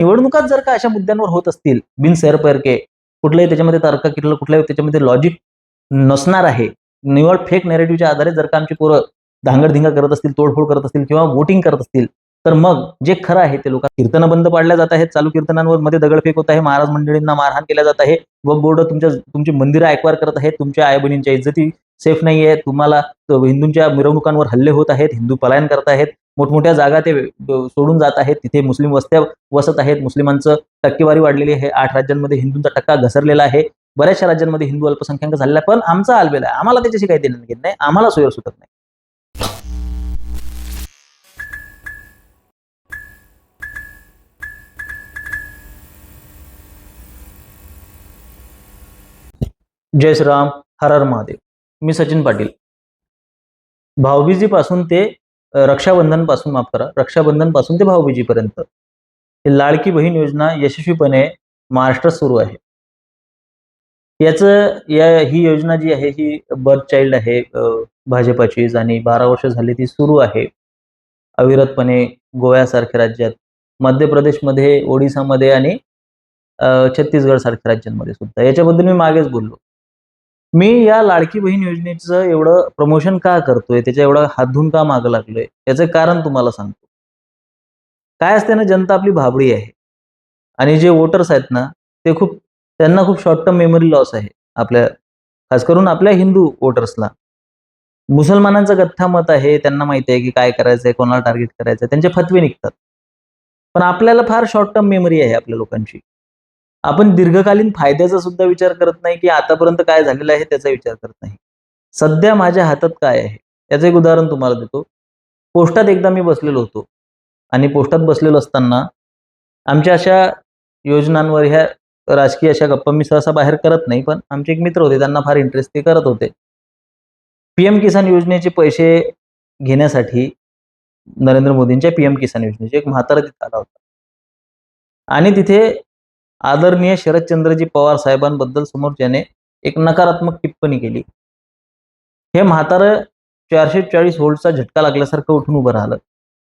निवडणुकाच जर का अशा मुद्द्यांवर होत असतील, बिनसरपरके, कुठल्याही त्याच्यामध्ये तर्क किंवा कुठल्याही त्याच्यामध्ये लॉजिक नसणार आहे, निवड फेक नॅरेटिव्हच्या आधारे जर का आमची पोरं धांगडधिंगा करत असतील, तोडफोड करत असतील किंवा वोटिंग करत असतील, तर मग जे खरं आहे ते लोक कीर्तनं बंद पाडल्या जात आहेत, चालू कीर्तनांवर मध्ये दगडफेक होत आहे, महाराज मंडळींना मारहाण केल्या जात आहे, वक्फ बोर्ड तुमची मंदिरं ऐकवार करत आहेत, तुमच्या आई बहिणींच्या इज्जती सेफ नाहीये, तुम्हाला हिंदूंच्या मिरवणुकांवर हल्ले होत आहेत, हिंदू पलायन करत आहेत, मोठमोठ्या जागा ते सोडून जात आहेत, तिथे मुस्लिम वस्त्या वसत आहेत, मुस्लिमांचं टक्केवारी वाढलेली आहे, 8 राज्यांमध्ये हिंदूंचा टक्का घसरलेला आहे, बऱ्याचशा राज्यांमध्ये हिंदू अल्पसंख्याक झालेला आहे, पण आमचा आलबेला आहे, आम्हाला त्याच्याशी काही देणं घेणं नाही, आम्हाला सोयर सुटत नाही. जय श्रीराम, हर हर महादेव. मी सचिन पाटील. भाऊबीजीपासून ते रक्षाबंधन पासून माफ करा, रक्षाबंधन पासून ते भाऊबीजीपर्यंत लाडकी बहीण योजना यशस्वीपणे महाराष्ट्रात सुरू आहे. ही योजना जी आहे ही बर्थ चाइल्ड आहे भाजपाची आणि 12 वर्ष झाली ती सुरू आहे अविरतपणे गोव्यासारख्या राज्यात, मध्य प्रदेशमध्ये, ओडिसामध्ये आणि छत्तीसगड सारख्या राज्यांमध्ये सुद्धा. याच्याबद्दल मी मागेच बोललो. मी या लाडकी बहीण योजनेचं एवढं प्रमोशन का करतोय, त्याच्या एवढा हात का मागं लागलोय, याचं कारण तुम्हाला सांगतो. काय असते ना, जनता आपली भाबडी आहे आणि जे वोटर्स आहेत ना, त्यांना खूप शॉर्ट टर्म मेमरी लॉस आहे. खास करून आपल्या हिंदू वोटर्सला. मुसलमानांचं गठ्ठा मत आहे, त्यांना माहिती आहे की काय करायचंय, कोणाला टार्गेट करायचंय, त्यांचे फतवे निघतात. पण आपल्याला फार शॉर्ट टर्म मेमरी आहे आपल्या लोकांची. आपण दीर्घकालीन फायद्याचा सुद्धा विचार करत नाही, की आतापर्यंत काय झालेलं आहे त्याचा विचार करत नाही. सध्या माझ्या हातात काय आहे याचं एक उदाहरण तुम्हाला देतो. पोस्टात एकदा मी बसलेलो होतो आणि पोस्टात बसलेलो असताना आमच्या अशा योजनांवर, ह्या राजकीय अशा गप्पा मी सहसा बाहेर करत नाही, पण आमचे एक मित्र होते, त्यांना फार इंटरेस्ट ते करत होते. पीएम किसान योजनेचे पैसे घेण्यासाठी, नरेंद्र मोदींच्या पीएम किसान योजनेचे एक म्हातारा तिथे आला होता आणि तिथे आदरणीय शरदचंद्रजी पवार साहेबांबद्दल समोर त्याने एक नकारात्मक टिप्पणी केली. हे म्हातारं 440 व्होल्टचा झटका लागल्यासारखं उठून उभं राहिलं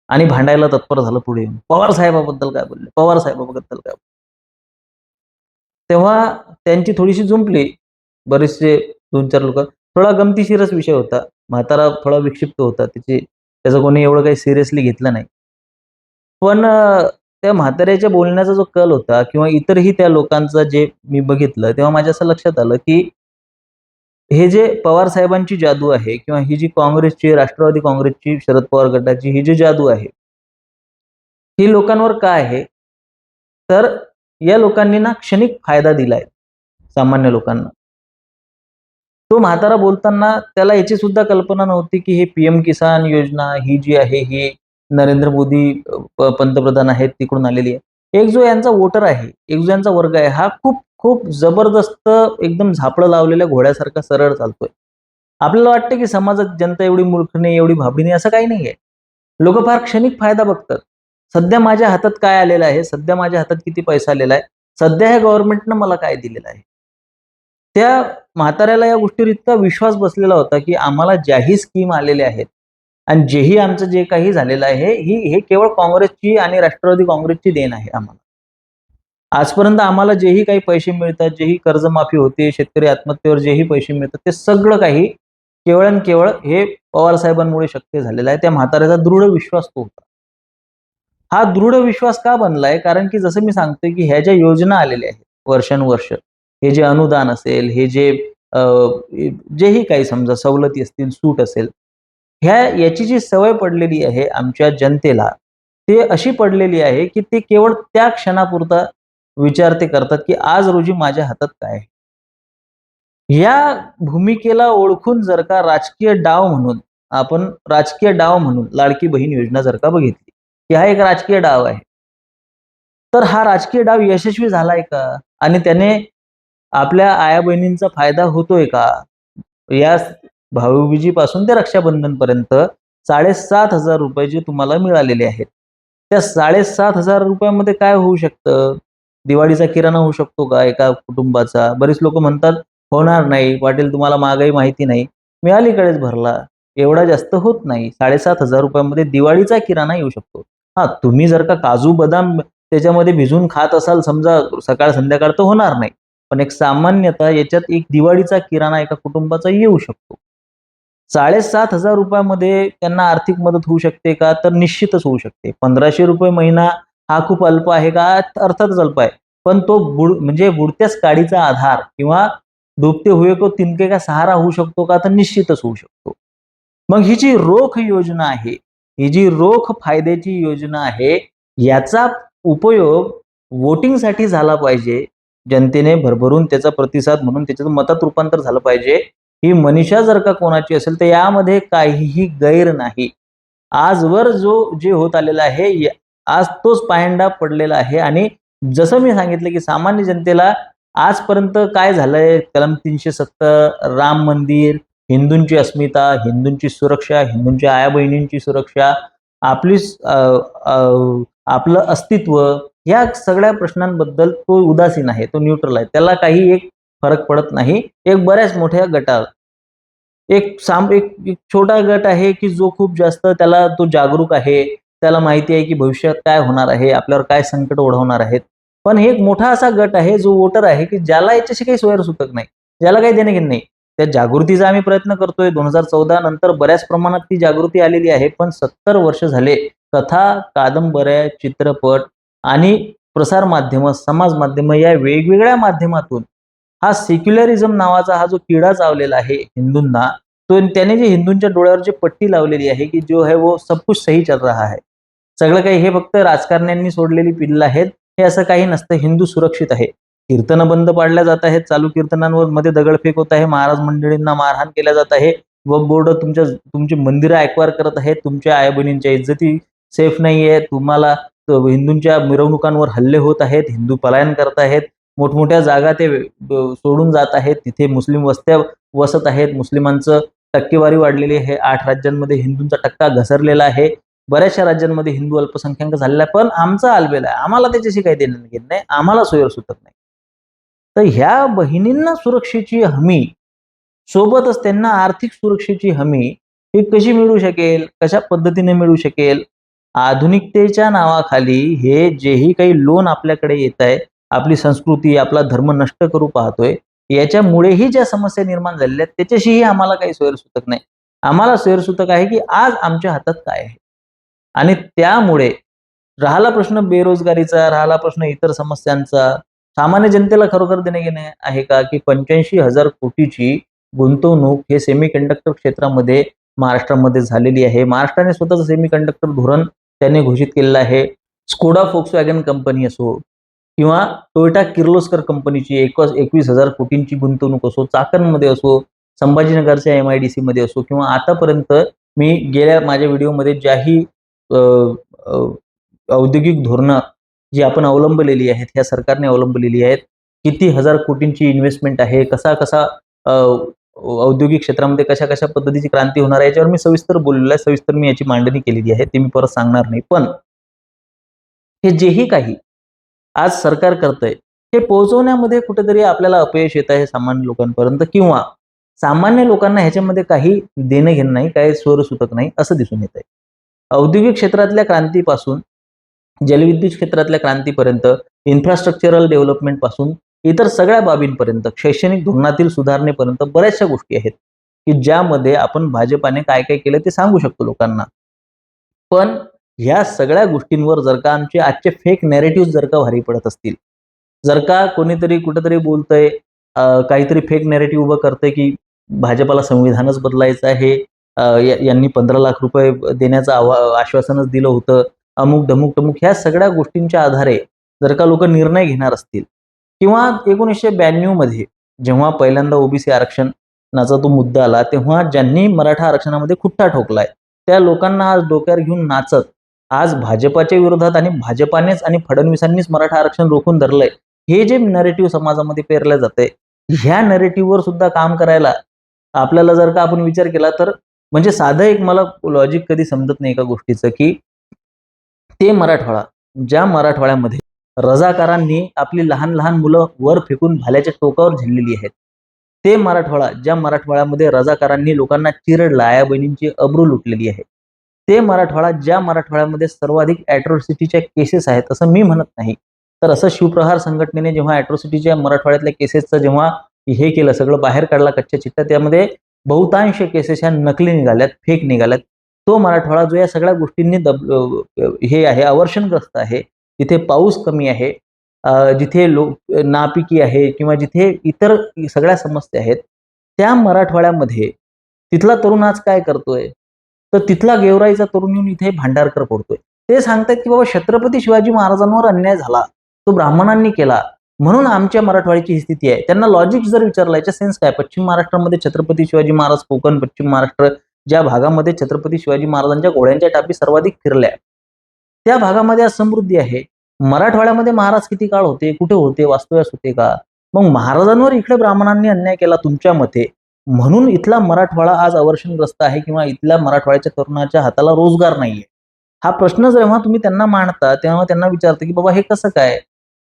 आणि भांडायला तत्पर झालं पुढे येऊन. पवार साहेबाबद्दल काय बोलले, पवार साहेबाबद्दल काय. तेव्हा त्यांची थोडीशी जुंपली, बरेचसे 2-4 लोक. थोडा गमतीशीरच विषय होता. म्हातारा थोडा विक्षिप्त होता. त्याचं कोणी एवढं काही सिरियसली घेतलं नाही. पण त्या म्हाताऱ्याच्या बोलण्याचा जो कल होता किंवा इतरही त्या लोकांचं जे मी बघितलं, तेव्हा माझ्या असं लक्षात आलं, की हे जे पवार साहेबांची जादू आहे किंवा ही जी काँग्रेसची, राष्ट्रवादी काँग्रेसची, शरद पवार गटाची ही जी जादू आहे, ही लोकांवर का आहे? तर या लोकांनी ना क्षणिक फायदा दिलाय सामान्य लोकांना. तो म्हातारा बोलताना त्याला याची सुद्धा कल्पना नव्हती, की हे पीएम किसान योजना ही जी आहे ही नरेंद्र मोदी पंतप्रधान आहेत तिकडून आलेली आहे. एक जो यांचा वोटर आहे, एक जो यांचा वर्ग आहे, हा खूप खूप जबरदस्त एकदम झापडं लावलेल्या घोड्यासारखा सरळ चालतोय. आपल्याला वाटतं, की समाजात जनता एवढी मूर्ख नाही, एवढी भाबडी नाही, असं काही नाहीये. लोकं फार क्षणिक फायदा बघतात. सध्या माझ्या हातात काय आलेलं आहे, सध्या माझ्या हातात किती पैसा आलेला आहे, सध्या ह्या गव्हर्नमेंटनं मला काय दिलेलं आहे. त्या म्हाताऱ्याला या गोष्टीवर इतका विश्वास बसलेला होता, की आम्हाला ज्याही स्कीम आलेल्या आहेत आणि जेही आमचं जे काही झालेलं आहे, हे केवळ काँग्रेसची आणि राष्ट्रवादी काँग्रेसची देण आहे आम्हाला. आजपर्यंत आम्हाला जेही काही पैसे मिळतात, जेही कर्जमाफी होते, शेतकरी आत्महत्येवर जेही पैसे मिळतात, ते सगळं काही केवळ आणि केवळ हे पवार साहेबांमुळे शक्य झालेलं आहे. त्या म्हाताऱ्याचा दृढ विश्वास तो होता. हा दृढ विश्वास का बनलाय? कारण की जसं मी सांगतोय, की ह्या ज्या योजना आलेल्या आहेत वर्षानुवर्ष, हे जे अनुदान असेल, हे जे जेही काही समजा सवलती असतील, सूट असेल, याची जी सवय पडलेली आहे आमच्या जनतेला, ती अशी पडलेली आहे, की ते केवळ त्या क्षणापुरता विचार ते करतात, की आज रोजी माझ्या हातात काय आहे? या भूमिकेला ओळखून जर का राजकीय डाव म्हणून लाडकी बहीण योजना जर का बघितली, की हा एक राजकीय डाव आहे. तर हा राजकीय डाव यशस्वी झालाय का? आणि त्याने आपल्या आया-बहिणींचा फायदा होतोय का? या भाऊबीजीपासून ते रक्षाबंधनपर्यंत ₹7,500 जे तुम्हाला मिळालेले आहेत. त्या ₹7,500 मध्ये काय होऊ शकतं? दिवाळीचा किराणा होऊ शकतो का एका कुटुंबाचा? बरीच लोकं म्हणतात, "होणार नाही. पाटील तुम्हाला महागाई माहिती नाही." मी अलीकडेच भरला. एवढा जास्त होत नाही. ₹7,500 मध्ये दिवाळीचा किराणा येऊ शकतो. हां, तुम्ही जर का काजू, बदाम त्याच्यामध्ये भिजून खात असाल समजा सकाळ संध्याकाळ तर होणार नाही. पण एक सामान्यतः याच्यात एक दिवाळीचा किराणा एका कुटुंबाचा येऊ शकतो. ₹7,500 मध्ये त्यांना आर्थिक मदत होऊ शकते का? तर निश्चितच होऊ शकते. ₹1,500 महिना हा खूप अल्प आहे का? अर्थातच अल्प आहे. पण तो म्हणजे बुडत्याच काडीचा आधार किंवा डूबते हुए को तिनके का सहारा होऊ शकतो का? तर निश्चितच होऊ शकतो. मग ही जी रोख योजना आहे, ही जी रोख फायद्याची योजना आहे, याचा उपयोग व्होटिंगसाठी झाला पाहिजे. जनतेने भरभरून त्याचा प्रतिसाद म्हणून त्याच्यात मतात रूपांतर झालं पाहिजे. ही मनीषा जर का कोणाची असेल तर यामध्ये काहीही गैर नाही. आजवर जे होत आलेलं आहे, आज तोच पायंडा पडलेला आहे आणि जसं मी सांगितलं, की सामान्य जनतेला आजपर्यंत काय झालंय, कलम 370, राम मंदिर, हिंदूंची अस्मिता, हिंदूंची सुरक्षा, हिंदूंच्या आया-बहिणींची सुरक्षा, आपली आपलं अस्तित्व, या सगळ्या प्रश्नांबद्दल तो उदासीन आहे, तो न्यूट्रल आहे. त्याला काही एक फरक पडत नाही. एक बऱ्याच मोठ्या गटाला एक छोटा गट आहे, की जो खूप जास्त त्याला तो जागरूक आहे. त्याला माहिती आहे, की भविष्यात काय होणार आहे, आपल्यावर काय संकट ओढवणार आहेत. पण हे एक मोठा असा गट आहे, जो वोटर आहे, की ज्याला याच्याशी काही सोयरसुतक नाही. ज्याला काही देणं-घेणं नाही. त्या जागृतीचा आम्ही प्रयत्न करतोय. 2014 नंतर बऱ्याच प्रमाणात ती जागृती आलेली आहे. पण 70 वर्ष झाले कथा, कादंबऱ्या, चित्रपट आणि प्रसार माध्यमं, समाज माध्यमं या वेगवेगळ्या माध्यमातून हा सेक्युलरिझम नावाचा हा जो किडा चावलेला आहे हिंदूंना, तो त्याने जे हिंदूंच्या डोळ्यावर जी पट्टी लावलेली आहे, की जो है वो सब कुछ सही चल रहा है. सगळं काही हे फक्त राजकारण्यांनी सोडलेली पिल्लं आहेत. हे असं काही नसतं. हिंदू सुरक्षित आहे. कीर्तनं बंद पाडल्या जात आहेत. चालू कीर्तनांवर मध्ये दगडफेक होत आहे. महाराज मंडळींना मारहाण केल्या जात आहे. वक्फ बोर्ड तुमची मंदिरं ॲक्वायर करत आहेत. तुमच्या आई-बहिणींच्या इज्जती सेफ नाहीये. तुम्हाला हिंदूंच्या मिरवणुकांवर हल्ले होत आहेत. हिंदू पलायन करत आहेत. मोठमोठ्या जागा ते सोडून जात आहेत. तिथे मुस्लिम वस्त्या वसत आहेत. मुस्लिमांचं टक्केवारी वाढलेली आहे. 8 राज्यांमध्ये हिंदूंचा टक्का घसरलेला आहे. बऱ्याचशा राज्यांमध्ये हिंदू अल्पसंख्याक झालेला आहे. पण आमचा आलबेल आहे. आम्हाला त्याच्याशी काही देणं घेणं नाही. आम्हाला सोयरसुतक नाही. तर ह्या बहिणींना सुरक्षेची हमी, सोबतच त्यांना आर्थिक सुरक्षेची हमी ही कशी मिळू शकेल? कशा पद्धतीने मिळू शकेल? आधुनिकतेच्या नावाखाली हे जेही काही लोन आपल्याकडे येत आहे, आपली संस्कृती, आपला धर्म नष्ट करू पाहतोय, याच्यामुळेही ज्या समस्या निर्माण झालेल्या आहेत, त्याच्याशीही आम्हाला काही सोयरसुतक नाही. आम्हाला सोयरसुतक आहे, की आज आमच्या हातात काय आहे? आणि त्यामुळे राहिला प्रश्न बेरोजगारीचा, राहिला प्रश्न इतर समस्यांचा, सामान्य जनतेला खरोखर देणे-घेणे आहे का? की 85,000 कोटीची गुंतवणूक हे सेमीकंडक्टर क्षेत्रामध्ये महाराष्ट्रामध्ये झालेली आहे. महाराष्ट्राने स्वतःचं सेमीकंडक्टर धोरण त्याने घोषित केलेलं आहे. स्कोडा फोक्सवॅगन कंपनी असो किंवा टोयोटा किर्लोस्कर कंपनीची 21,000 कोटींची गुंतवणूक असो, चाकणमध्ये असो, संभाजीनगरच्या MIDCमध्ये असो किंवा आतापर्यंत मी गेल्या माझ्या व्हिडिओमध्ये ज्याही अ, अ, औद्योगिक धोरणं जी आपण अवलंबलेली आहेत, ह्या सरकारने अवलंबलेली आहेत. किती हजार कोटींची इन्व्हेस्टमेंट आहे, कसा औद्योगिक क्षेत्रामध्ये कशा-कशा पद्धतीची क्रांती होणार आहे, याच्यावर मी सविस्तर बोललेलो आहे. सविस्तर मी याची मांडणी केलेली आहे. ते मी परत सांगणार नाही. पण हे जेही काही आज सरकार करतंय, हे पोहोचवण्यामध्ये कुठेतरी आपल्याला अपयश येत आहे सामान्य लोकांपर्यंत किंवा सामान्य लोकांना ह्याच्यामध्ये काही देणं-घेणं नाही, काही सोयरसुतक नाही, असं दिसून येत आहे. औद्योगिक क्षेत्रातल्या क्रांतीपासून जलविद्युत क्षेत्रातल्या क्रांतीपर्यंत, इन्फ्रास्ट्रक्चरल डेव्हलपमेंटपासून इतर सगळ्या बाबींपर्यंत, शैक्षणिक धोरणातील सुधारणेपर्यंत बऱ्याचशा गोष्टी आहेत, की ज्यामध्ये आपण भाजपाने काय-काय केलं ते सांगू शकतो लोकांना. पण ह्या सगळ्या गोष्टींवर जर का आमचे आजचे फेक नॅरेटिव्ह जर का भारी पडत असतील, जर का कोणीतरी कुठेतरी बोलतंय, काहीतरी फेक नॅरेटिव्ह उभं करतंय, की भाजपाला संविधानच बदलायचं आहे, यांनी 15 लाख रुपये देण्याचं आश्वासनच दिलं होतं, अमुक, ढमुक, टमुक ह्या सगळ्या गोष्टींच्या आधारे जर का लोकं निर्णय घेणार असतील किंवा 1992 मध्ये जेव्हा पहिल्यांदा ओबीसी आरक्षणाचा तो मुद्दा आला, तेव्हा ज्यांनी मराठा आरक्षणामध्ये खुट्टा ठोकलाय, त्या लोकांना आज डोक्यावर घेऊन नाचत, आज भाजपाच्या विरोधात आणि भाजपानेच आणि फडणवीसांनीच मराठा आरक्षण रोखून धरलंय, हे जे नॅरेटिव्ह समाजामध्ये पेरलं जातंय, ह्या नॅरेटिव्हवर सुद्धा काम करायला आपल्याला जर का आपण विचार केला तर म्हणजे साधं एक मला लॉजिक कधी समजत नाही एका गोष्टीचं, की ते मराठवाडा, ज्या मराठवाड्यामध्ये रझाकारांनी आपली लहान-लहान मुलं वर फेकून भाल्याच्या टोकावर झेललेली आहेत. ते मराठवाडा, ज्या मराठवाड्यामध्ये रझाकारांनी लोकांना चिरडलं, आया-बहिणींची अब्रू लुटलेली आहे. ते मराठवाडा ज्या मराठवाड्यामध्ये सर्वाधिक ॲट्रॉसिटीच्या केसेस आहेत असं मी म्हणत नाही. तर असं शिवप्रहार संघटनेने जेव्हा ॲट्रॉसिटीच्या मराठवाड्यातल्या केसेसचं जेव्हा हे केलं, सगळं बाहेर काढला कच्च्या चिठ्ठ्या, त्यामध्ये बहुतांश केसेस ह्या नकली निघाल्यात, फेक निघाल्यात. तो मराठवाडा जो या सगळ्या गोष्टींनी हे आहे, अवर्षणग्रस्त आहे. तिथे पाऊस कमी आहे, जिथे नापिकी आहे किंवा जिथे इतर सगळ्या समस्या आहेत, त्या मराठवाड्यामध्ये तिथला तरुण आज काय करतोय? तर तिथला गेवराईचा तरुण येऊन इथे भांडारकर पडतोय. ते सांगतायत की बाबा छत्रपती शिवाजी महाराजांवर अन्याय झाला, तो ब्राह्मणांनी केला, म्हणून आमच्या मराठवाड्याची ही स्थिती आहे. त्यांना लॉजिक जर विचारलं, याचा सेन्स काय? पश्चिम महाराष्ट्रामध्ये छत्रपती शिवाजी महाराज, कोकण, पश्चिम महाराष्ट्र ज्या भागामध्ये छत्रपती शिवाजी महाराजांच्या घोड्यांच्या टापी सर्वाधिक फिरल्या, त्या भागामध्ये आज समृद्धी आहे. मराठवाड्यामध्ये महाराज किती काळ होते, कुठे होते, वास्तव्यास होते का? मग महाराजांवर इकडे ब्राह्मणांनी अन्याय केला तुमच्या मते, म्हणून इथला मराठवाडा आज अवर्षणग्रस्त आहे किंवा इथल्या मराठवाड्याच्या तरुणाच्या हाताला रोजगार नाहीये. हा प्रश्न जेव्हा तुम्ही त्यांना मांडता, तेव्हा त्यांना विचारता की बाबा हे कसं काय?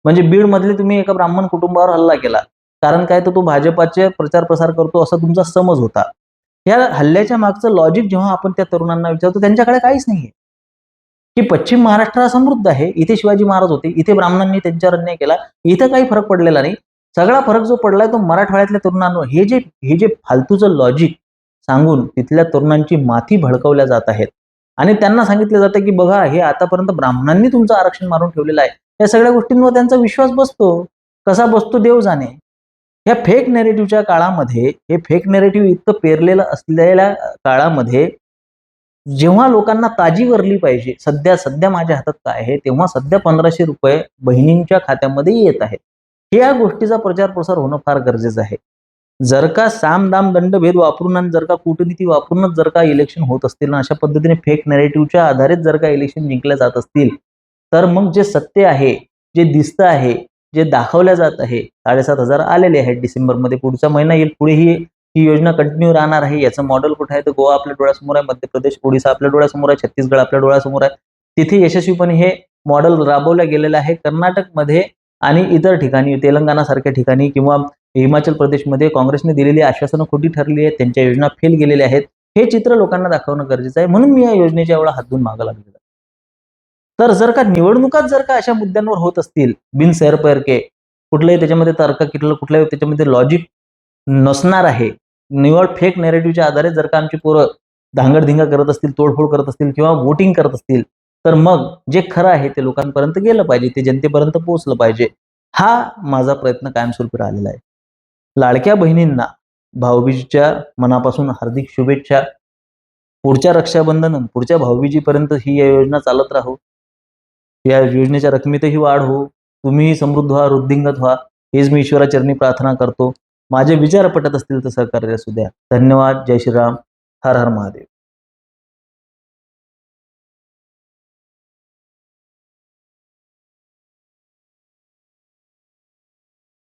म्हणजे बीडमधले तुम्ही एका ब्राह्मण कुटुंबावर हल्ला केला. कारण काय, तर तो भाजपाचे प्रचार प्रसार करतो असा तुमचा समज होता. या हल्ल्याच्या मागचं लॉजिक जेव्हा आपण त्या तरुणांना विचारतो, त्यांच्याकडे काहीच नाहीये. की पश्चिम महाराष्ट्र हा समृद्ध आहे, इथे शिवाजी महाराज होते, इथे ब्राह्मणांनी त्यांच्यावर अन्याय केला, इथं काही फरक पडलेला नाही. सगळा फरक जो पडलाय तो मराठवाड्यातल्या तरुणांवर. हे जे फालतूचं लॉजिक सांगून तिथल्या तरुणांची माथी भडकवल्या जात आहेत आणि त्यांना सांगितलं जातं की बघा, हे आतापर्यंत ब्राह्मणांनी तुमचं आरक्षण मारून ठेवलेलं आहे. या सगळ्या गोष्टींवर त्यांचा विश्वास बसतो. कसा बसतो देव जाणे. या फेक नेरेटिव्हच्या काळामध्ये, हे फेक नेरेटिव्ह इतकं पेरलेलं असलेल्या काळामध्ये जेव्हा लोकांना ताजी वरली पाहिजे, सध्या माझ्या हातात काय आहे, तेव्हा सध्या ₹1500 बहिणींच्या खात्यामध्ये येत आहेत. या गोष्टीचा प्रचार प्रसार होणं फार गरजेचं आहे. जर का साम दाम दंडभेद वापरून आणि जर का कूटनीती वापरूनच जर का इलेक्शन होत असतील आणि अशा पद्धतीने फेक नॅरेटिव्हच्या आधारेच जर का इलेक्शन जिंकल्या जात असतील, तर मग जे सत्य आहे, जे दिसतं आहे, जे दाखवल्या जात आहे, 7,500 आलेले आहेत डिसेंबरमध्ये, पुढचा महिना येईल, पुढेही ही योजना कंटिन्यू राहणार आहे. याचं मॉडेल कुठं आहे? तर गोवा आपल्या डोळ्यासमोर आहे, मध्य प्रदेश, ओडिसा आपल्या डोळ्यासमोर आहे, छत्तीसगड आपल्या डोळ्यासमोर आहे. तिथे यशस्वीपणे हे मॉडेल राबवलं गेलेलं आहे. कर्नाटकमध्ये आणि इतर ठिकाणी, तेलंगणासारख्या ठिकाणी किंवा हिमाचल प्रदेशमध्ये काँग्रेसने दिलेली आश्वासनं खोटी ठरली आहेत, त्यांच्या योजना फेल गेलेल्या आहेत. हे चित्र लोकांना दाखवणं गरजेचं आहे. म्हणून मी या योजनेच्या एवढा हात धुवून मागं लागलेलो. तर जर का निवडणुकाच जर का अशा मुद्द्यांवर होत असतील, बिनसैरपैरके, कुठल्याही त्याच्यामध्ये तर्क, कुठल्याही त्याच्यामध्ये लॉजिक नसणार आहे, निवड फेक नॅरेटिव्हच्या आधारे जर का आमची पोरं धांगडधिंगा करत असतील, तोडफोड करत असतील किंवा वोटिंग करत असतील, तर मग जे खरं आहे ते लोकांपर्यंत गेलं पाहिजे, ते जनतेपर्यंत पोहोचलं पाहिजे. हा माझा प्रयत्न कायमस्वरूपी राहिलेला आहे. लाडक्या बहिणींना भाऊबीजेच्या मनापासून हार्दिक शुभेच्छा. पुढच्या रक्षाबंधन आणि पुढच्या भाऊबीजेपर्यंत ही योजना चालत राहो. या योजनेच्या रकमेतही वाढ हो. तुम्हीही समृद्ध व्हा, वृद्धिंगत व्हा, हेच मी ईश्वराचरणी प्रार्थना करतो. माझे विचार पटत असतील तर सहकार्य असू द्या. धन्यवाद. जय श्रीराम. हर हर महादेव.